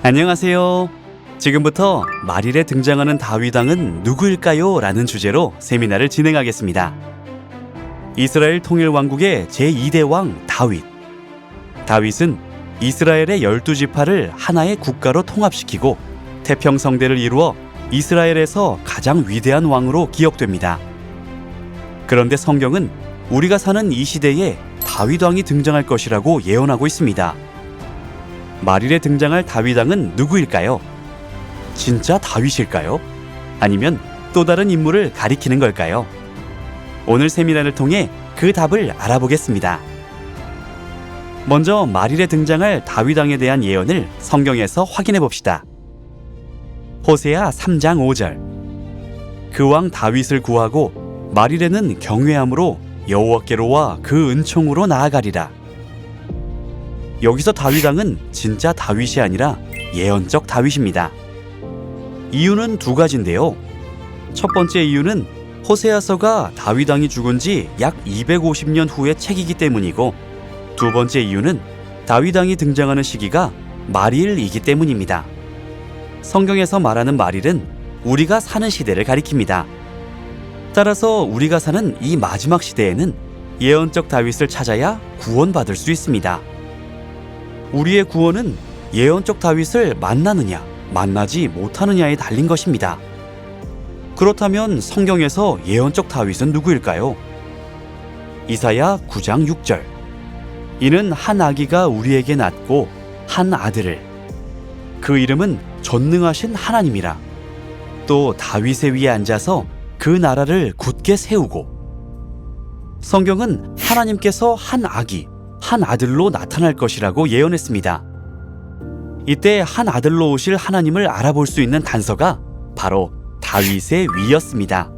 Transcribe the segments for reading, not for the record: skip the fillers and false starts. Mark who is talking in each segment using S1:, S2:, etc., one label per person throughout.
S1: 안녕하세요. 지금부터 말일에 등장하는 다윗 왕은 누구일까요? 라는 주제로 세미나를 진행하겠습니다. 이스라엘 통일왕국의 제2대 왕 다윗. 다윗은 이스라엘의 12지파를 하나의 국가로 통합시키고 태평성대를 이루어 이스라엘에서 가장 위대한 왕으로 기억됩니다. 그런데 성경은 우리가 사는 이 시대에 다윗 왕이 등장할 것이라고 예언하고 있습니다. 말일에 등장할 다윗 왕은 누구일까요? 진짜 다윗일까요? 아니면 또 다른 인물을 가리키는 걸까요? 오늘 세미나를 통해 그 답을 알아보겠습니다. 먼저 말일에 등장할 다윗 왕에 대한 예언을 성경에서 확인해 봅시다. 호세아 3장 5절. 그 왕 다윗을 구하고 말일에는 경외함으로 여호와께로와 그 은총으로 나아가리라. 여기서 다윗 왕은 진짜 다윗이 아니라 예언적 다윗입니다. 이유는 두 가지인데요. 첫 번째 이유는 호세아서가 다윗 왕이 죽은 지 약 250년 후의 책이기 때문이고, 두 번째 이유는 다윗 왕이 등장하는 시기가 말일이기 때문입니다. 성경에서 말하는 말일은 우리가 사는 시대를 가리킵니다. 따라서 우리가 사는 이 마지막 시대에는 예언적 다윗을 찾아야 구원받을 수 있습니다. 우리의 구원은 예언적 다윗을 만나느냐, 만나지 못하느냐에 달린 것입니다. 그렇다면 성경에서 예언적 다윗은 누구일까요? 이사야 9장 6절. 이는 한 아기가 우리에게 낳고 한 아들을, 그 이름은 전능하신 하나님이라. 또 다윗의 위에 앉아서 그 나라를 굳게 세우고. 성경은 하나님께서 한 아기, 한 아들로 나타날 것이라고 예언했습니다. 이때 한 아들로 오실 하나님을 알아볼 수 있는 단서가 바로 다윗의 위였습니다.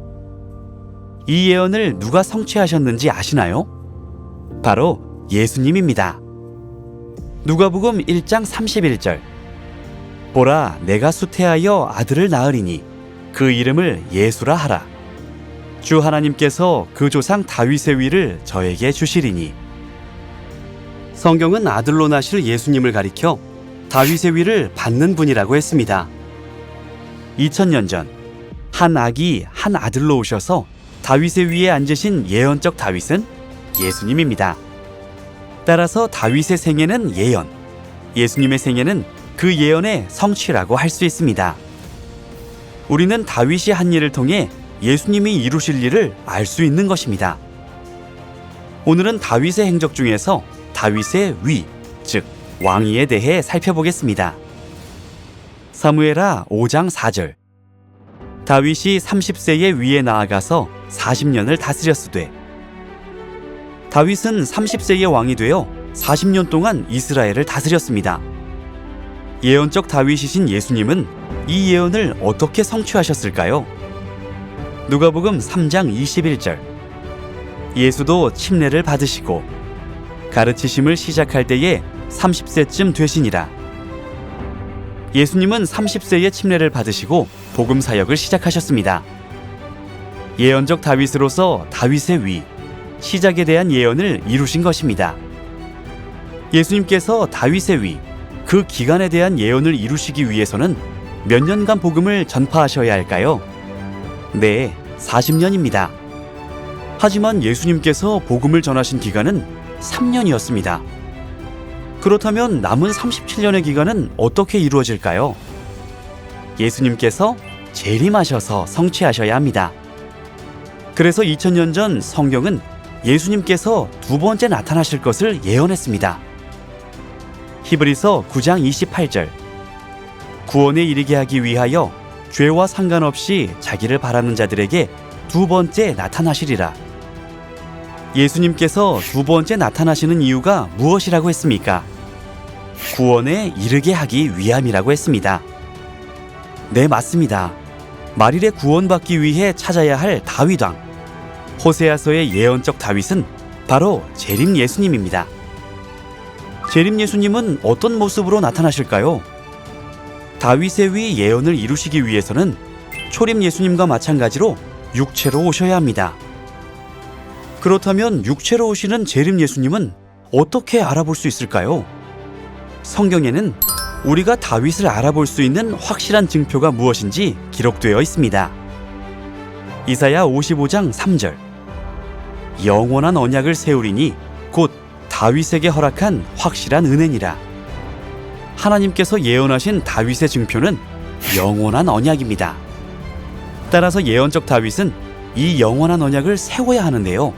S1: 이 예언을 누가 성취하셨는지 아시나요? 바로 예수님입니다. 누가복음 1장 31절. 보라, 내가 수태하여 아들을 낳으리니 그 이름을 예수라 하라. 주 하나님께서 그 조상 다윗의 위를 저에게 주시리니. 성경은 아들로 나실 예수님을 가리켜 다윗의 위를 받는 분이라고 했습니다. 2000년 전 한 아기 한 아들로 오셔서 다윗의 위에 앉으신 예언적 다윗은 예수님입니다. 따라서 다윗의 생애는 예언, 예수님의 생애는 그 예언의 성취라고 할 수 있습니다. 우리는 다윗이 한 일을 통해 예수님이 이루실 일을 알 수 있는 것입니다. 오늘은 다윗의 행적 중에서 다윗의 위, 즉 왕위에 대해 살펴보겠습니다. 사무엘하 5장 4절. 다윗이 30세의 위에 나아가서 40년을 다스렸으되. 다윗은 30세의 왕이 되어 40년 동안 이스라엘을 다스렸습니다. 예언적 다윗이신 예수님은 이 예언을 어떻게 성취하셨을까요? 누가복음 3장 21절. 예수도 침례를 받으시고 가르치심을 시작할 때에 30세쯤 되시니라. 예수님은 30세에 침례를 받으시고 복음 사역을 시작하셨습니다. 예언적 다윗으로서 다윗의 위, 시작에 대한 예언을 이루신 것입니다. 예수님께서 다윗의 위, 그 기간에 대한 예언을 이루시기 위해서는 몇 년간 복음을 전파하셔야 할까요? 네, 40년입니다. 하지만 예수님께서 복음을 전하신 기간은 3년이었습니다. 그렇다면 남은 37년의 기간은 어떻게 이루어질까요? 예수님께서 재림하셔서 성취하셔야 합니다. 그래서 2000년 전 성경은 예수님께서 두 번째 나타나실 것을 예언했습니다. 히브리서 9장 28절. 구원에 이르게 하기 위하여 죄와 상관없이 자기를 바라는 자들에게 두 번째 나타나시리라. 예수님께서 두 번째 나타나시는 이유가 무엇이라고 했습니까? 구원에 이르게 하기 위함이라고 했습니다. 네, 맞습니다. 말일에 구원받기 위해 찾아야 할 다윗 왕, 호세아서의 예언적 다윗은 바로 재림 예수님입니다. 재림 예수님은 어떤 모습으로 나타나실까요? 다윗의 위 예언을 이루시기 위해서는 초림 예수님과 마찬가지로 육체로 오셔야 합니다. 그렇다면 육체로 오시는 재림 예수님은 어떻게 알아볼 수 있을까요? 성경에는 우리가 다윗을 알아볼 수 있는 확실한 증표가 무엇인지 기록되어 있습니다. 이사야 55장 3절. 영원한 언약을 세우리니 곧 다윗에게 허락한 확실한 은혜니라. 하나님께서 예언하신 다윗의 증표는 영원한 언약입니다. 따라서 예언적 다윗은 이 영원한 언약을 세워야 하는데요.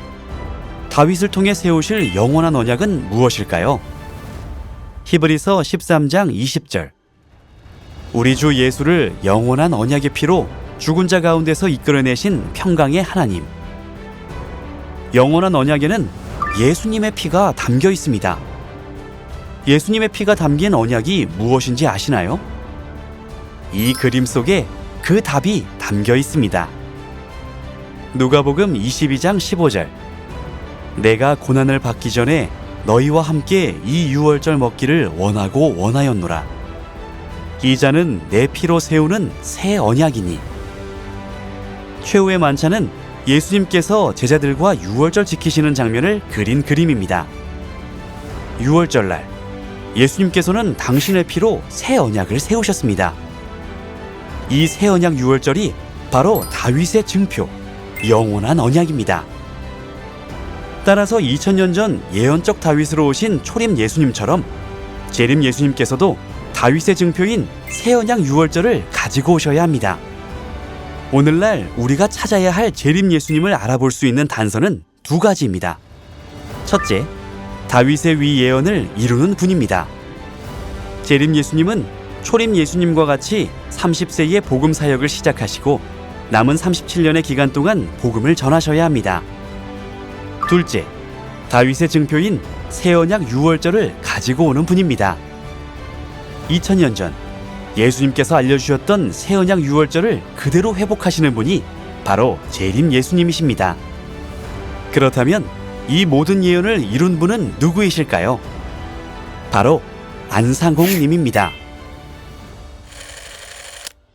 S1: 다윗을 통해 세우실 영원한 언약은 무엇일까요? 히브리서 13장 20절. 우리 주 예수를 영원한 언약의 피로 죽은 자 가운데서 이끌어내신 평강의 하나님. 영원한 언약에는 예수님의 피가 담겨 있습니다. 예수님의 피가 담긴 언약이 무엇인지 아시나요? 이 그림 속에 그 답이 담겨 있습니다. 누가복음 22장 15절. 내가 고난을 받기 전에 너희와 함께 이 유월절 먹기를 원하고 원하였노라. 이 잔은 내 피로 세우는 새 언약이니. 최후의 만찬은 예수님께서 제자들과 유월절 지키시는 장면을 그린 그림입니다. 유월절날 예수님께서는 당신의 피로 새 언약을 세우셨습니다. 이 새 언약 유월절이 바로 다윗의 증표, 영원한 언약입니다. 따라서 2000년 전 예언적 다윗으로 오신 초림 예수님처럼 재림 예수님께서도 다윗의 증표인 새 언약 유월절을 가지고 오셔야 합니다. 오늘날 우리가 찾아야 할 재림 예수님을 알아볼 수 있는 단서는 두 가지입니다. 첫째, 다윗의 위 예언을 이루는 분입니다. 재림 예수님은 초림 예수님과 같이 30세에 복음 사역을 시작하시고 남은 37년의 기간 동안 복음을 전하셔야 합니다. 둘째, 다윗의 증표인 새 언약 유월절을 가지고 오는 분입니다. 2000년 전 예수님께서 알려주셨던 새 언약 유월절을 그대로 회복하시는 분이 바로 재림 예수님이십니다. 그렇다면 이 모든 예언을 이룬 분은 누구이실까요? 바로 안상홍님입니다.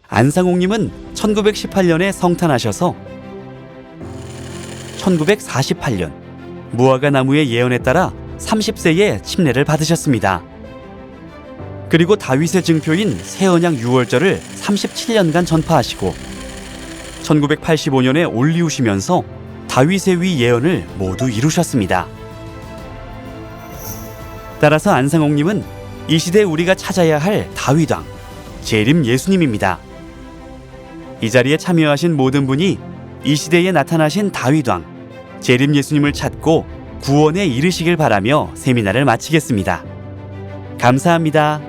S1: 안상홍님은 1918년에 성탄하셔서 1948년 무화과 나무의 예언에 따라 30세에 침례를 받으셨습니다. 그리고 다윗의 증표인 새 언약 유월절을 37년간 전파하시고 1985년에 올리우시면서 다윗의 위 예언을 모두 이루셨습니다. 따라서 안상홍님은 이 시대에 우리가 찾아야 할 다윗왕, 재림 예수님입니다. 이 자리에 참여하신 모든 분이 이 시대에 나타나신 다윗왕, 재림 예수님을 찾고 구원에 이르시길 바라며 세미나를 마치겠습니다. 감사합니다.